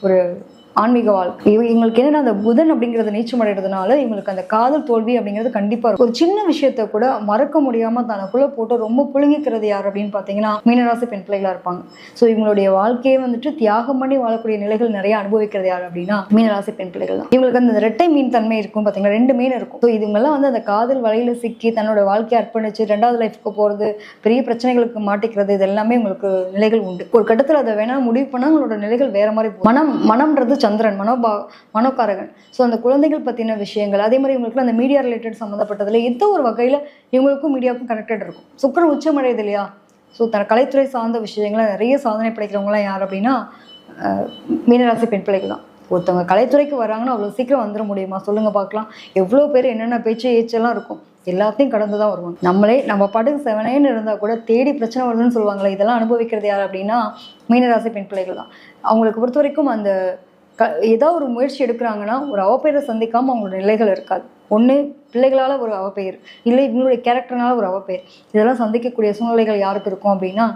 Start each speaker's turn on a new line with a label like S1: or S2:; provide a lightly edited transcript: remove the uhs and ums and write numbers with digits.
S1: ஒரு ஆன்மீக வாழ்க்கை. இவங்களுக்கு என்னன்னா அந்த புதன் அப்படிங்கிறது நீச்சம் அடைகிறதுனால இவங்களுக்கு அந்த காதல் தோல்வி அப்படிங்கிறது கண்டிப்பா இருக்கும். ஒரு சின்ன விஷயத்த கூட மறக்க முடியாம தனக்குள்ள போட்டு ரொம்ப புழுங்கிக்கிறது யார் அப்படின்னு பாத்தீங்கன்னா மீனராசி பெண் பிள்ளைகளா இருப்பாங்க. ஸோ இவங்களுடைய வாழ்க்கையை வந்துட்டு தியாகம் பண்ணி வாழக்கூடிய நிலைகள் நிறைய அனுபவிக்கிறது யார் அப்படின்னா மீனராசி பெண் பிள்ளைகள் தான். இவங்களுக்கு அந்த இரட்டை மீன் தன்மை இருக்கும் பாத்தீங்கன்னா, 2 மீன் இருக்கும். ஸோ இவங்கெல்லாம் வந்து அந்த காதல் வலையில சிக்கி தன்னோட வாழ்க்கையை அர்ப்பணிச்சு 2வது லைஃப்க்கு போறது, பெரிய பிரச்சனைகளுக்கு மாட்டிக்கிறது, இது எல்லாமே உங்களுக்கு நிலைகள் உண்டு. ஒரு கட்டத்தில் அதை வேணா முடிவு பண்ணா உங்களோட நிலைகள் வேற மாதிரி. மனம்ன்றது சந்திரன், மனோகாரகன். ஸோ அந்த குழந்தைகள் பற்றின விஷயங்கள், அதே மாதிரி இவங்களுக்கு அந்த மீடியா ரிலேட்டட் சம்மந்தப்பட்டதில் ஏதோ ஒரு வகையில் இவங்களுக்கும் மீடியாவுக்கும் கனெக்டட் இருக்கும். சுக்கிரன் உச்சமடையுது இல்லையா? ஸோ கலைத்துறை சார்ந்த விஷயங்களை நிறைய சாதனை படைக்கிறவங்களாம் யார் அப்படின்னா மீனராசி பெண் பிள்ளைகள் தான். ஒருத்தவங்க கலைத்துறைக்கு வராங்கன்னா அவ்வளோ சீக்கிரம் வந்துட முடியுமா சொல்லுங்க பார்க்கலாம். எவ்வளோ பேர் என்னென்ன பேச்சு ஏச்செல்லாம் இருக்கும், எல்லாத்தையும் கடந்து தான் வருவாங்க. நம்ம பாட்டுக்கு செவனேன்னு இருந்தால் கூட தேடி பிரச்சனை வருதுன்னு சொல்லுவாங்களே, இதெல்லாம் அனுபவிக்கிறது யார் அப்படின்னா மீனராசி பெண் பிள்ளைகள் தான். அவங்களுக்கு பொறுத்த வரைக்கும் அந்த ஏதாவது ஒரு முயற்சி எடுக்கிறாங்கன்னா ஒரு அவப்பெயரை சந்திக்காமல் அவங்களோட நிலைகள் இருக்காது. ஒன்று பிள்ளைகளால் ஒரு அவப்பெயர், இல்லை இவங்களுடைய கேரக்டர்னால ஒரு அவப்பெயர், இதெல்லாம் சந்திக்கக்கூடிய சூழ்நிலைகள் யாருக்கு இருக்கும் அப்படின்னா